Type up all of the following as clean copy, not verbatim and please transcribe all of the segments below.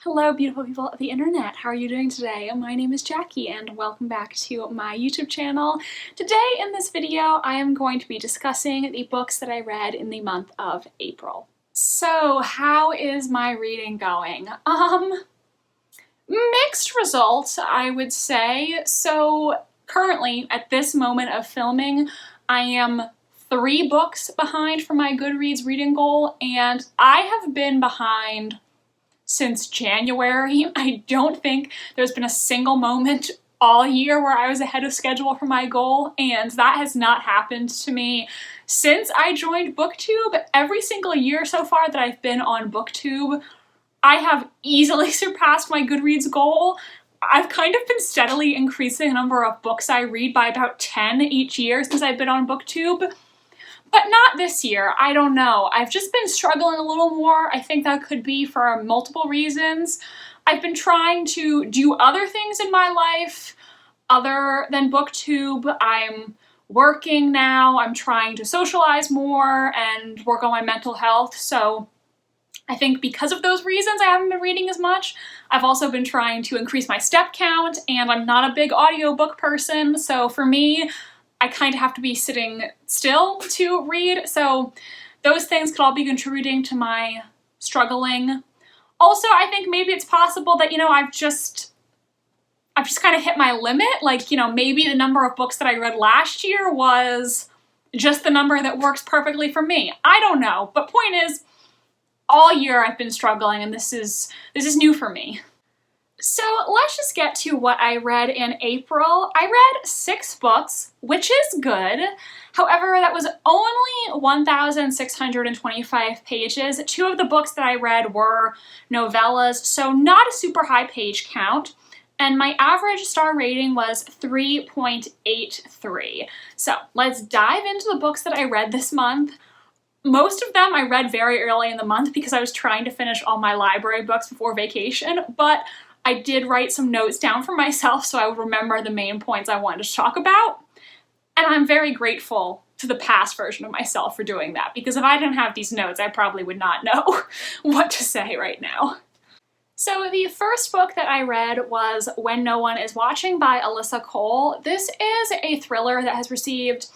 Hello beautiful people of the internet, how are you doing today? My name is Jackie and welcome back to my YouTube channel. Today in this video I am going to be discussing the books that I read in the month of April. So how is my reading going? Mixed results, I would say. So currently at this moment of filming I am 3 books behind for my Goodreads reading goal, and I have been behind since January. I don't think there's been a single moment all year where I was ahead of schedule for my goal, and that has not happened to me since I joined BookTube. Every single year so far that I've been on BookTube, I have easily surpassed my Goodreads goal. I've kind of been steadily increasing the number of books I read by about 10 each year since I've been on BookTube. But not this year, I don't know. I've just been struggling a little more. I think that could be for multiple reasons. I've been trying to do other things in my life other than BookTube. I'm working now, I'm trying to socialize more and work on my mental health, so I think because of those reasons I haven't been reading as much. I've also been trying to increase my step count, and I'm not a big audiobook person, so for me, I kind of have to be sitting still to read, so those things could all be contributing to my struggling. Also, I think maybe it's possible that, I've just kind of hit my limit. Like, maybe the number of books that I read last year was just the number that works perfectly for me. I don't know, but point is, all year I've been struggling, and this is new for me. So let's just get to what I read in April. I read 6 books, which is good. However, that was only 1,625 pages. 2 of the books that I read were novellas, so not a super high page count. And my average star rating was 3.83. So let's dive into the books that I read this month. Most of them I read very early in the month because I was trying to finish all my library books before vacation, but I did write some notes down for myself so I would remember the main points I wanted to talk about. And I'm very grateful to the past version of myself for doing that, because if I didn't have these notes, I probably would not know what to say right now. So the first book that I read was When No One Is Watching by Alyssa Cole. This is a thriller that has received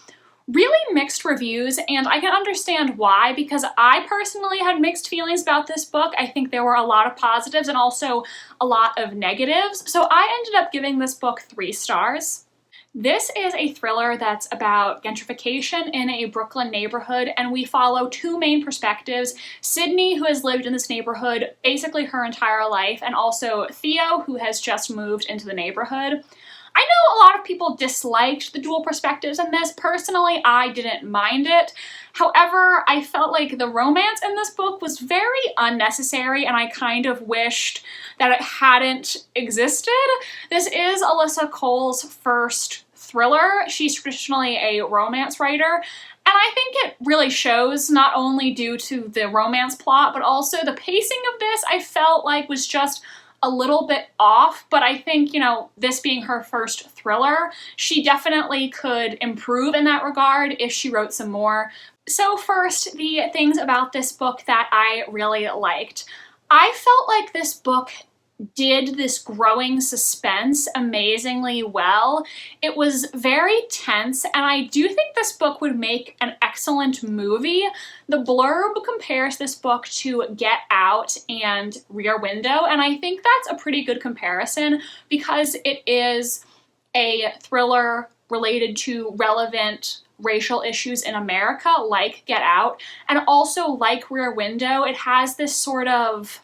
really mixed reviews, and I can understand why, because I personally had mixed feelings about this book. I think there were a lot of positives and also a lot of negatives, so I ended up giving this book 3 stars. This is a thriller that's about gentrification in a Brooklyn neighborhood, and we follow 2 main perspectives: Sydney, who has lived in this neighborhood basically her entire life, and also Theo, who has just moved into the neighborhood. I know a lot of people disliked the dual perspectives in this. Personally, I didn't mind it. However, I felt like the romance in this book was very unnecessary, and I kind of wished that it hadn't existed. This is Alyssa Cole's first thriller. She's traditionally a romance writer, and I think it really shows, not only due to the romance plot, but also the pacing of this I felt like was just a little bit off, but I think, this being her first thriller, she definitely could improve in that regard if she wrote some more. So first, the things about this book that I really liked. I felt like this book did this growing suspense amazingly well. It was very tense, and I do think this book would make an excellent movie. The blurb compares this book to Get Out and Rear Window, and I think that's a pretty good comparison because it is a thriller related to relevant racial issues in America, like Get Out, and also like Rear Window. It has this sort of,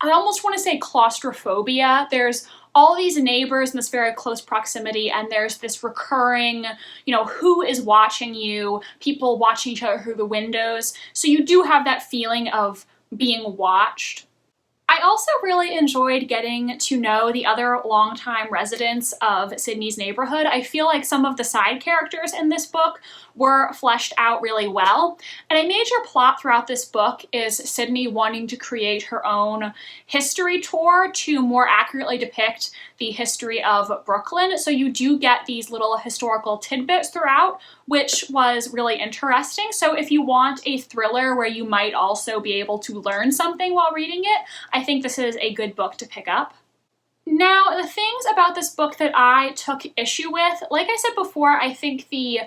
I almost want to say, claustrophobia. There's all these neighbors in this very close proximity, and there's this recurring, who is watching you, people watching each other through the windows. So you do have that feeling of being watched. I also really enjoyed getting to know the other longtime residents of Sydney's neighborhood. I feel like some of the side characters in this book were fleshed out really well. And a major plot throughout this book is Sydney wanting to create her own history tour to more accurately depict the history of Brooklyn. So you do get these little historical tidbits throughout, which was really interesting. So if you want a thriller where you might also be able to learn something while reading it, I think this is a good book to pick up. Now, the things about this book that I took issue with, like I said before, I think the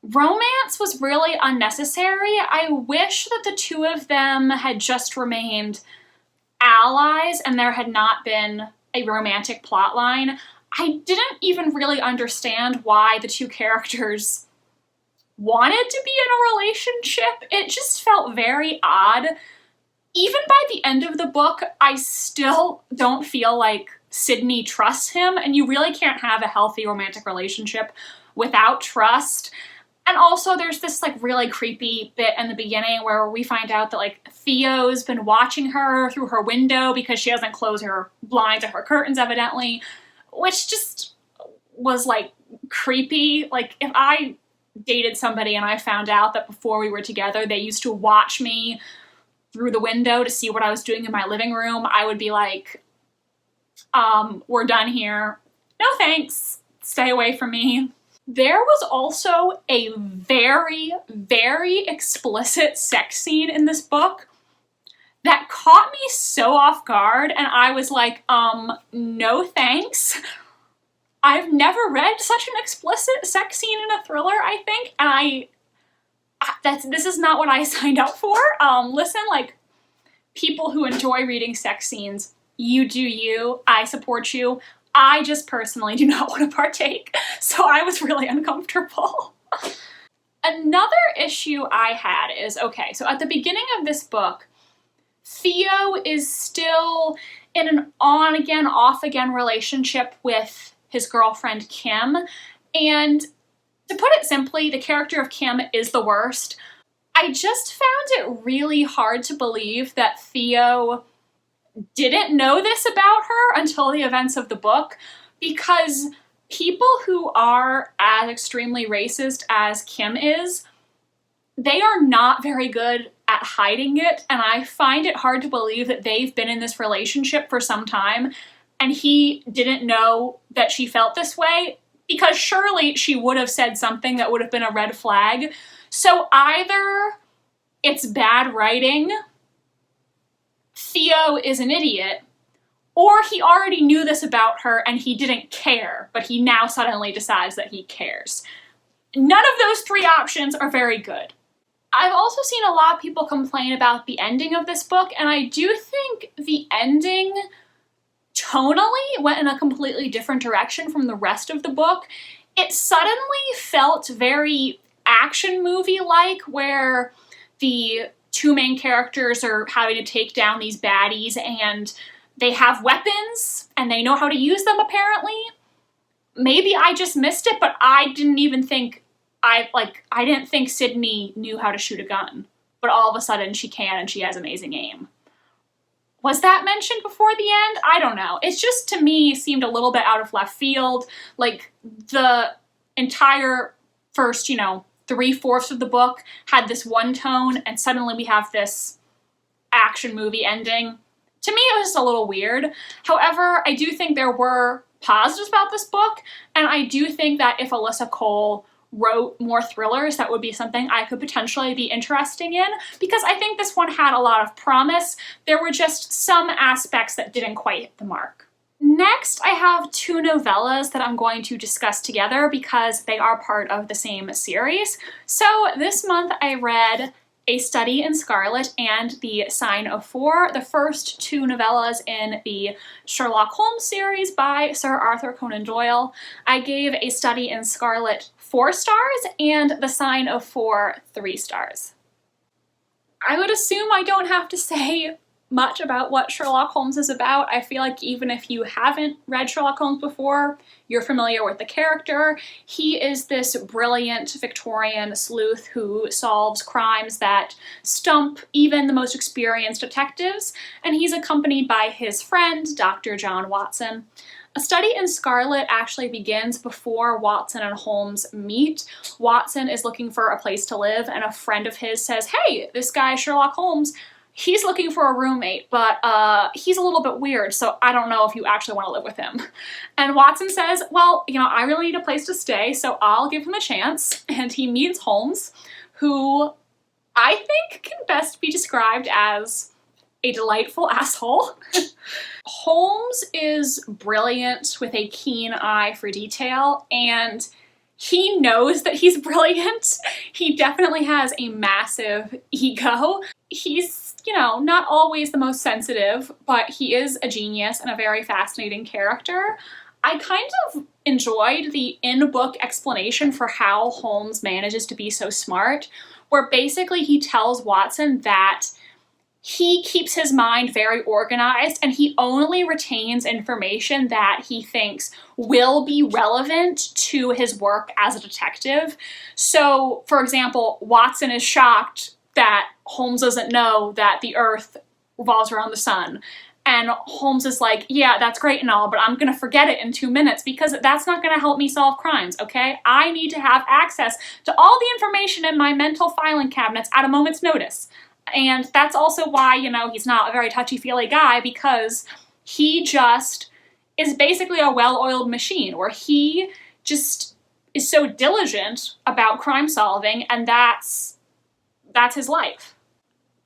romance was really unnecessary. I wish that the two of them had just remained allies and there had not been a romantic plotline. I didn't even really understand why the two characters wanted to be in a relationship. It just felt very odd. Even by the end of the book, I still don't feel like Sydney trusts him, and you really can't have a healthy romantic relationship without trust. And also there's this like really creepy bit in the beginning where we find out that like Theo's been watching her through her window because she doesn't close her blinds or her curtains evidently, which just was like creepy. Like if I dated somebody and I found out that before we were together they used to watch me through the window to see what I was doing in my living room, I would be like, we're done here. No thanks. Stay away from me. There was also a very, very explicit sex scene in this book that caught me so off guard, and I was like, no thanks. I've never read such an explicit sex scene in a thriller, I think, and this is not what I signed up for. Listen, like, people who enjoy reading sex scenes, you do you, I support you. I just personally do not want to partake, so I was really uncomfortable. Another issue I had is, okay, so at the beginning of this book, Theo is still in an on-again, off-again relationship with his girlfriend Kim, and to put it simply, the character of Kim is the worst. I just found it really hard to believe that Theo didn't know this about her until the events of the book, because people who are as extremely racist as Kim is, they are not very good at hiding it, and I find it hard to believe that they've been in this relationship for some time and he didn't know that she felt this way, because surely she would have said something that would have been a red flag. So either it's bad writing, Theo is an idiot, or he already knew this about her and he didn't care, but he now suddenly decides that he cares. None of those three options are very good. I've also seen a lot of people complain about the ending of this book, and I do think the ending tonally went in a completely different direction from the rest of the book. It suddenly felt very action movie-like, where the two main characters are having to take down these baddies and they have weapons and they know how to use them apparently. Maybe I just missed it, but I didn't even think, I didn't think Sydney knew how to shoot a gun, but all of a sudden she can and she has amazing aim. Was that mentioned before the end? I don't know. It's just, to me, seemed a little bit out of left field. Like, the entire first, 3/4 of the book had this one tone, and suddenly we have this action movie ending. To me, it was just a little weird. However, I do think there were positives about this book, and I do think that if Alyssa Cole wrote more thrillers, that would be something I could potentially be interested in, because I think this one had a lot of promise. There were just some aspects that didn't quite hit the mark. Next, I have two novellas that I'm going to discuss together because they are part of the same series. So this month I read A Study in Scarlet and The Sign of Four, the first two novellas in the Sherlock Holmes series by Sir Arthur Conan Doyle. I gave A Study in Scarlet 4 stars and The Sign of Four 3 stars. I would assume I don't have to say much about what Sherlock Holmes is about. I feel like even if you haven't read Sherlock Holmes before, you're familiar with the character. He is this brilliant Victorian sleuth who solves crimes that stump even the most experienced detectives, and he's accompanied by his friend, Dr. John Watson. A Study in Scarlet actually begins before Watson and Holmes meet. Watson is looking for a place to live, and a friend of his says, "Hey, this guy Sherlock Holmes, he's looking for a roommate, but he's a little bit weird, so I don't know if you actually want to live with him. And Watson says, well, you know, I really need a place to stay, so I'll give him a chance. And he meets Holmes, who I think can best be described as a delightful asshole. Holmes is brilliant with a keen eye for detail, and he knows that he's brilliant. He definitely has a massive ego. He's, you know, not always the most sensitive, but he is a genius and a very fascinating character. I kind of enjoyed the in-book explanation for how Holmes manages to be so smart, where basically he tells Watson that he keeps his mind very organized and he only retains information that he thinks will be relevant to his work as a detective. So, for example, Watson is shocked that Holmes doesn't know that the Earth revolves around the sun. And Holmes is like, yeah, that's great and all, but I'm gonna forget it in 2 minutes because that's not gonna help me solve crimes, okay? I need to have access to all the information in my mental filing cabinets at a moment's notice. And that's also why, you know, he's not a very touchy-feely guy, because he just is basically a well-oiled machine where he just is so diligent about crime solving, and that's his life.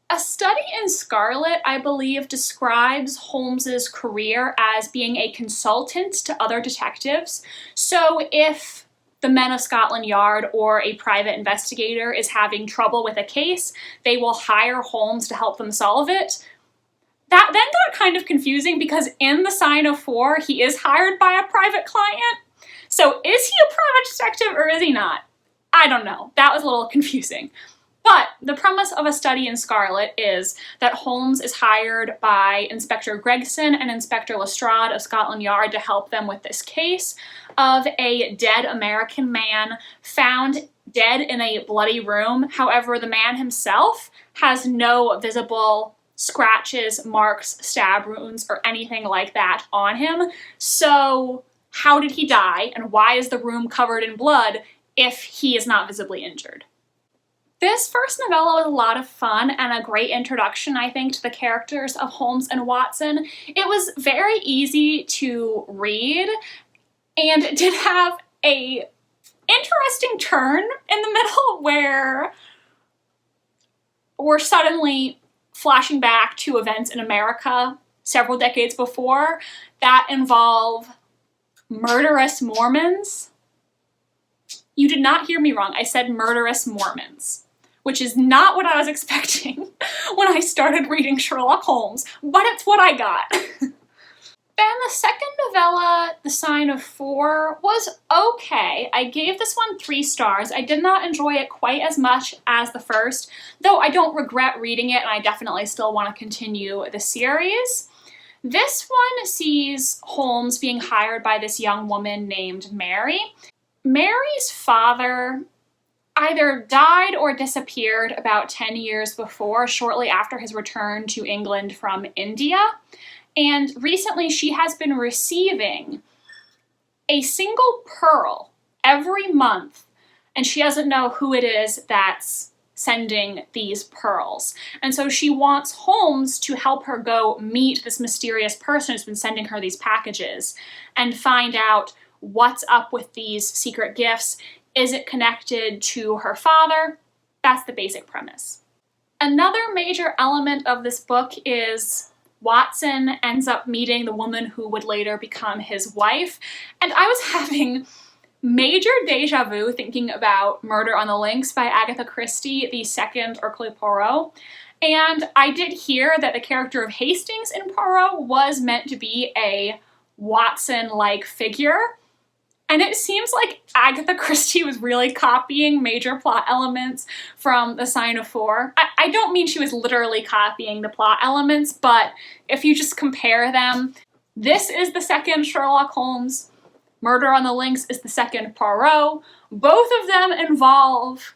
A study in Scarlet, I believe, describes Holmes's career as being a consultant to other detectives. So if the Men of Scotland Yard or a private investigator is having trouble with a case, they will hire Holmes to help them solve it. That then got kind of confusing because in The Sign of Four, he is hired by a private client. So is he a private detective or is he not? I don't know. That was a little confusing. But the premise of a study in Scarlet is that Holmes is hired by Inspector Gregson and Inspector Lestrade of Scotland Yard to help them with this case of a dead American man found dead in a bloody room. However, the man himself has no visible scratches, marks, stab wounds, or anything like that on him. So how did he die, and why is the room covered in blood if he is not visibly injured? This first novella was a lot of fun and a great introduction, I think, to the characters of Holmes and Watson. It was very easy to read, and it did have a interesting turn in the middle where we're suddenly flashing back to events in America several decades before that involve murderous Mormons. You did not hear me wrong. I said murderous Mormons, which is not what I was expecting when I started reading Sherlock Holmes, but it's what I got. Then the second novella, The Sign of Four, was okay. I gave this one 3 stars. I did not enjoy it quite as much as the first, though I don't regret reading it and I definitely still want to continue the series. This one sees Holmes being hired by this young woman named Mary. Mary's father either died or disappeared about 10 years before, shortly after his return to England from India. And recently she has been receiving a single pearl every month, and she doesn't know who it is that's sending these pearls. And so she wants Holmes to help her go meet this mysterious person who's been sending her these packages and find out what's up with these secret gifts. Is it connected to her father? That's the basic premise. Another major element of this book is Watson ends up meeting the woman who would later become his wife, and I was having major deja vu thinking about Murder on the Links by Agatha Christie, the second Hercule Poirot, and I did hear that the character of Hastings in Poirot was meant to be a Watson-like figure. And it seems like Agatha Christie was really copying major plot elements from The Sign of Four. I don't mean she was literally copying the plot elements, but if you just compare them, this is the second Sherlock Holmes. Murder on the Links is the second Poirot. Both of them involve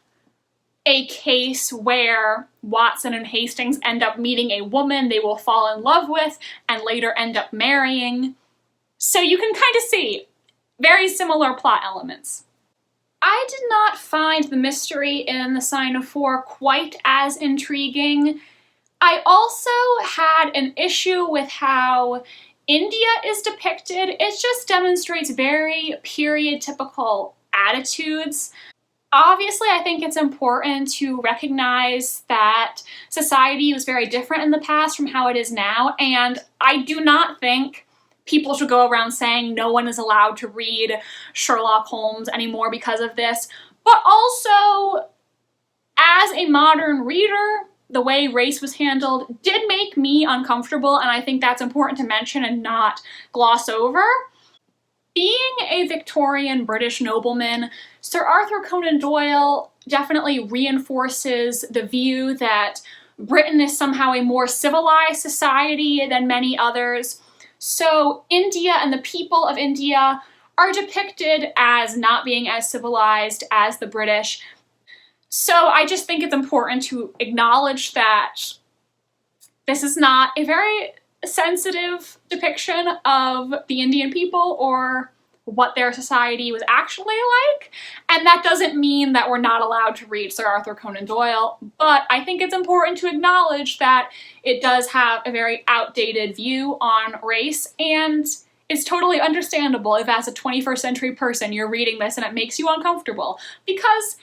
a case where Watson and Hastings end up meeting a woman they will fall in love with and later end up marrying. So you can kind of see very similar plot elements. I did not find the mystery in The Sign of Four quite as intriguing. I also had an issue with how India is depicted. It just demonstrates very period typical attitudes. Obviously, I think it's important to recognize that society was very different in the past from how it is now, and I do not think people should go around saying no one is allowed to read Sherlock Holmes anymore because of this. But also, as a modern reader, the way race was handled did make me uncomfortable, and I think that's important to mention and not gloss over. Being a Victorian British nobleman, Sir Arthur Conan Doyle definitely reinforces the view that Britain is somehow a more civilized society than many others. So India and the people of India are depicted as not being as civilized as the British. So I just think it's important to acknowledge that this is not a very sensitive depiction of the Indian people or what their society was actually like. And that doesn't mean that we're not allowed to read Sir Arthur Conan Doyle, but I think it's important to acknowledge that it does have a very outdated view on race, and it's totally understandable if as a 21st century person you're reading this and it makes you uncomfortable, because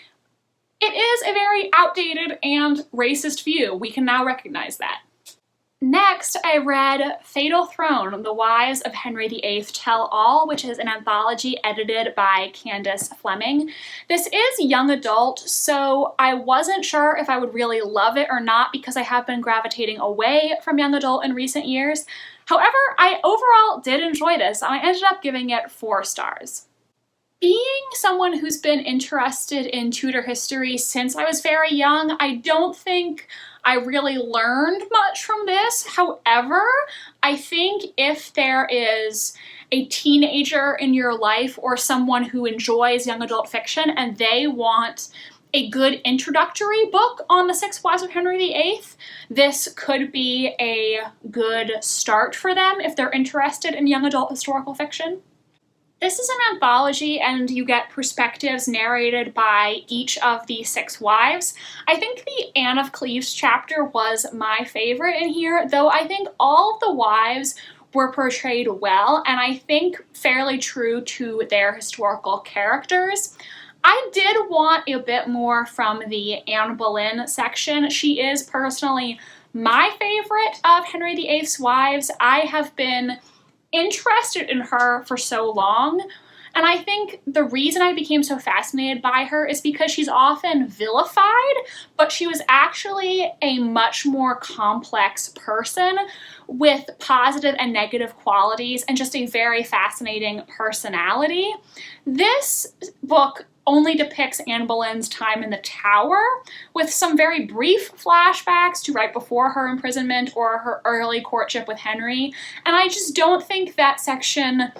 it is a very outdated and racist view. We can now recognize that. Next, I read Fatal Throne, The Wives of Henry VIII Tell All, which is an anthology edited by Candace Fleming. This is young adult, so I wasn't sure if I would really love it or not because I have been gravitating away from young adult in recent years. However, I overall did enjoy this, and I ended up giving it 4 stars. Being someone who's been interested in Tudor history since I was very young, I don't think I really learned much from this. However, I think if there is a teenager in your life or someone who enjoys young adult fiction and they want a good introductory book on the 6 Wives of Henry VIII, this could be a good start for them if they're interested in young adult historical fiction. This is an anthology, and you get perspectives narrated by each of the 6 wives. I think the Anne of Cleves chapter was my favorite in here, though I think all of the wives were portrayed well, and I think fairly true to their historical characters. I did want a bit more from the Anne Boleyn section. She is personally my favorite of Henry VIII's wives. I have been interested in her for so long, and I think the reason I became so fascinated by her is because she's often vilified, but she was actually a much more complex person with positive and negative qualities and just a very fascinating personality. This book only depicts Anne Boleyn's time in the Tower, with some very brief flashbacks to right before her imprisonment or her early courtship with Henry, and I just don't think that section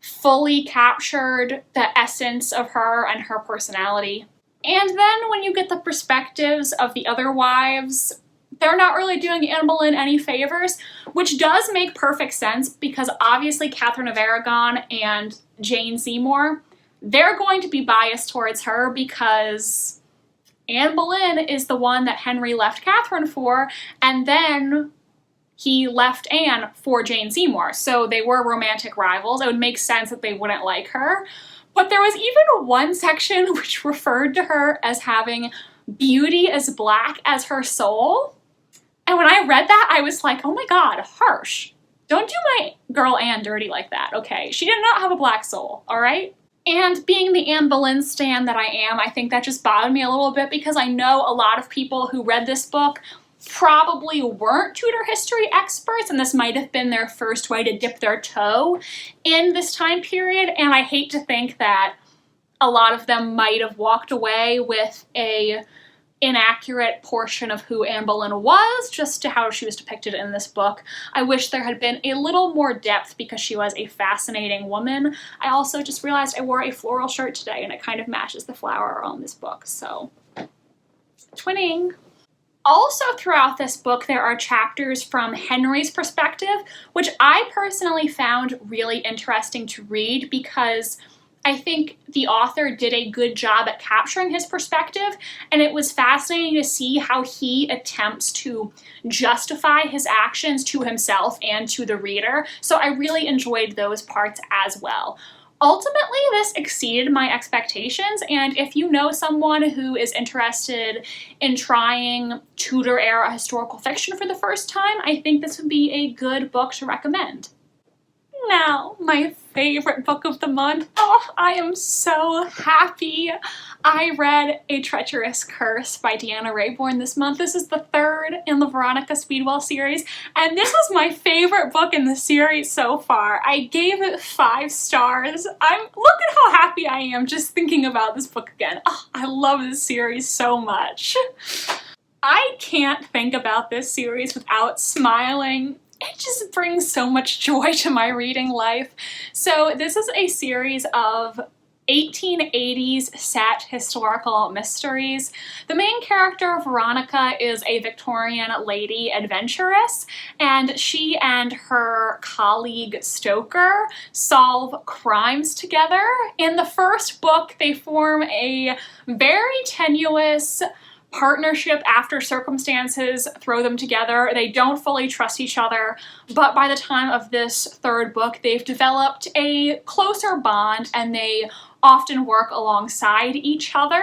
fully captured the essence of her and her personality. And then when you get the perspectives of the other wives, they're not really doing Anne Boleyn any favors, which does make perfect sense because obviously Catherine of Aragon and Jane Seymour, they're going to be biased towards her because Anne Boleyn is the one that Henry left Catherine for, and then he left Anne for Jane Seymour. So they were romantic rivals. It would make sense that they wouldn't like her. But there was even one section which referred to her as having beauty as black as her soul. And when I read that, I was like, oh my God, harsh. Don't do my girl Anne dirty like that, okay? She did not have a black soul, all right? And being the Anne Boleyn stan that I am, I think that just bothered me a little bit because I know a lot of people who read this book probably weren't Tudor history experts, and this might have been their first way to dip their toe in this time period, and I hate to think that a lot of them might have walked away with a inaccurate portion of who Anne Boleyn was, just to how she was depicted in this book. I wish there had been a little more depth because she was a fascinating woman. I also just realized I wore a floral shirt today and it kind of matches the flower on this book, so twinning. Also throughout this book, there are chapters from Henry's perspective, which I personally found really interesting to read because I think the author did a good job at capturing his perspective, and it was fascinating to see how he attempts to justify his actions to himself and to the reader. So I really enjoyed those parts as well. Ultimately, this exceeded my expectations, and if you know someone who is interested in trying Tudor-era historical fiction for the first time, I think this would be a good book to recommend. Now, my favorite book of the month. Oh, I am so happy. I read A Treacherous Curse by Deanna Raybourn this month. This is the third in the Veronica Speedwell series, and this was my favorite book in the series so far. I gave it 5 stars. Look at how happy I am just thinking about this book again. Oh, I love this series so much. I can't think about this series without smiling. It just brings so much joy to my reading life. So this is a series of 1880s set historical mysteries. The main character, Veronica, is a Victorian lady adventuress, and she and her colleague Stoker solve crimes together. In the first book, they form a very tenuous partnership after circumstances throw them together. They don't fully trust each other, but by the time of this third book, they've developed a closer bond and they often work alongside each other.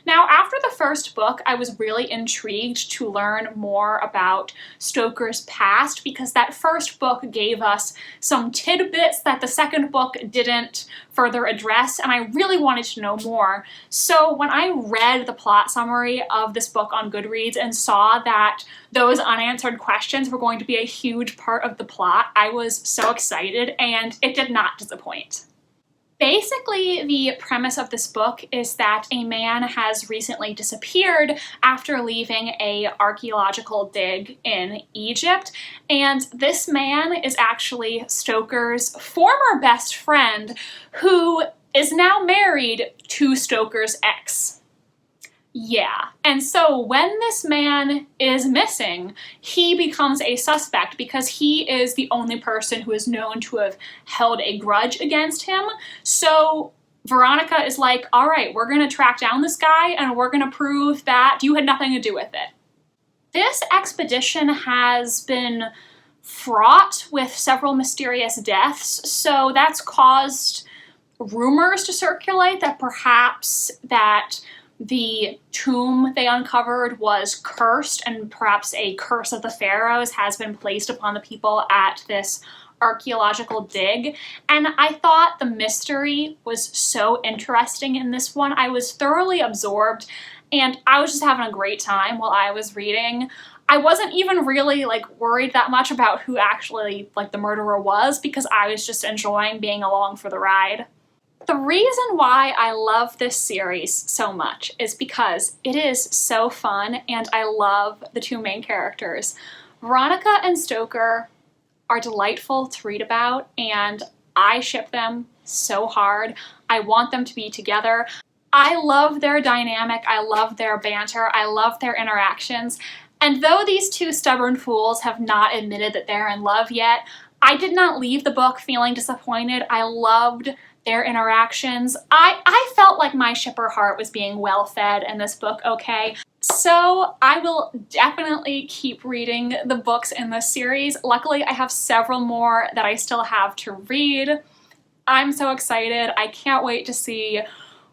Now, after the first book, I was really intrigued to learn more about Stoker's past because that first book gave us some tidbits that the second book didn't further address, and I really wanted to know more. So when I read the plot summary of this book on Goodreads and saw that those unanswered questions were going to be a huge part of the plot, I was so excited, and it did not disappoint. Basically, the premise of this book is that a man has recently disappeared after leaving an archaeological dig in Egypt, and this man is actually Stoker's former best friend who is now married to Stoker's ex. Yeah, and so when this man is missing, he becomes a suspect because he is the only person who is known to have held a grudge against him. So Veronica is like, all right, we're going to track down this guy and we're going to prove that you had nothing to do with it. This expedition has been fraught with several mysterious deaths, so that's caused rumors to circulate that perhaps the tomb they uncovered was cursed, and perhaps a curse of the pharaohs has been placed upon the people at this archaeological dig. And I thought the mystery was so interesting in this one. I was thoroughly absorbed, and I was just having a great time while I was reading. I wasn't even really worried that much about who actually the murderer was because I was just enjoying being along for the ride. The reason why I love this series so much is because it is so fun and I love the two main characters. Veronica and Stoker are delightful to read about and I ship them so hard. I want them to be together. I love their dynamic, I love their banter, I love their interactions. And though these two stubborn fools have not admitted that they're in love yet, I did not leave the book feeling disappointed. I loved their interactions. I felt like my shipper heart was being well fed in this book, okay? So I will definitely keep reading the books in this series. Luckily, I have several more that I still have to read. I'm so excited. I can't wait to see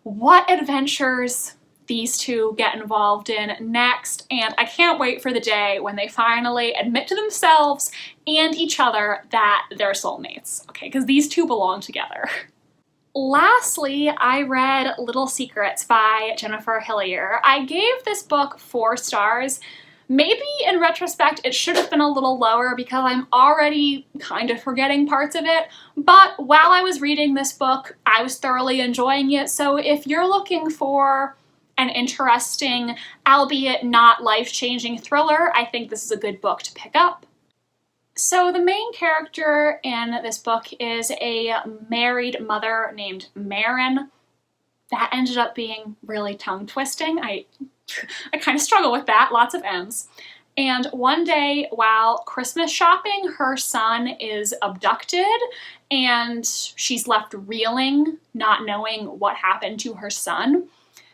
what adventures these two get involved in next, and I can't wait for the day when they finally admit to themselves and each other that they're soulmates, okay? Because these two belong together. Lastly, I read Little Secrets by Jennifer Hillier. I gave this book 4 stars. Maybe in retrospect it should have been a little lower because I'm already kind of forgetting parts of it, but while I was reading this book, I was thoroughly enjoying it. So if you're looking for an interesting, albeit not life-changing thriller, I think this is a good book to pick up. So the main character in this book is a married mother named Marin. That ended up being really tongue-twisting. I kind of struggle with that, lots of M's. And one day while Christmas shopping, her son is abducted and she's left reeling, not knowing what happened to her son.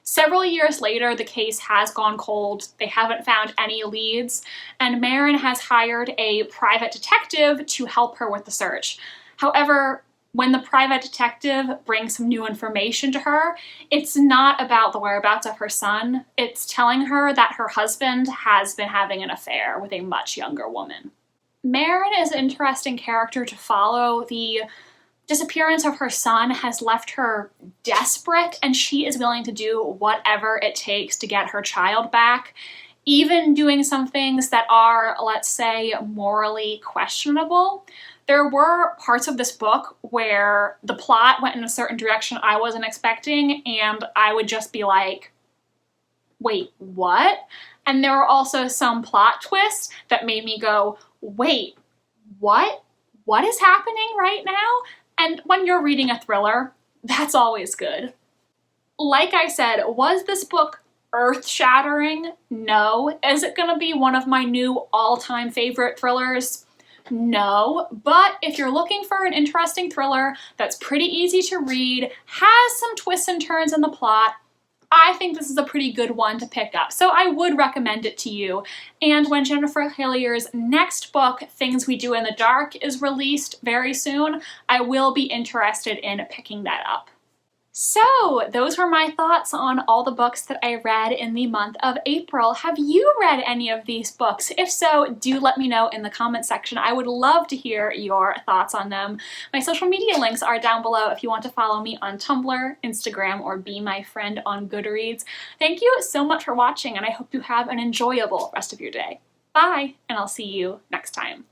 Several years later, the case has gone cold. They haven't found any leads, and Marin has hired a private detective to help her with the search. However, when the private detective brings some new information to her, it's not about the whereabouts of her son. It's telling her that her husband has been having an affair with a much younger woman. Marin is an interesting character to follow. The disappearance of her son has left her desperate, and she is willing to do whatever it takes to get her child back, even doing some things that are, let's say, morally questionable. There were parts of this book where the plot went in a certain direction I wasn't expecting, and I would just be like, wait, what? And there were also some plot twists that made me go, wait, what? What is happening right now? And when you're reading a thriller, that's always good. Like I said, was this book earth-shattering? No. Is it gonna be one of my new all-time favorite thrillers? No. But if you're looking for an interesting thriller that's pretty easy to read, has some twists and turns in the plot, I think this is a pretty good one to pick up, so I would recommend it to you. And when Jennifer Hillier's next book, Things We Do in the Dark, is released very soon, I will be interested in picking that up. So, those were my thoughts on all the books that I read in the month of April. Have you read any of these books? If so, do let me know in the comment section. I would love to hear your thoughts on them. My social media links are down below if you want to follow me on Tumblr, Instagram, or be my friend on Goodreads. Thank you so much for watching, and I hope you have an enjoyable rest of your day. Bye, and I'll see you next time.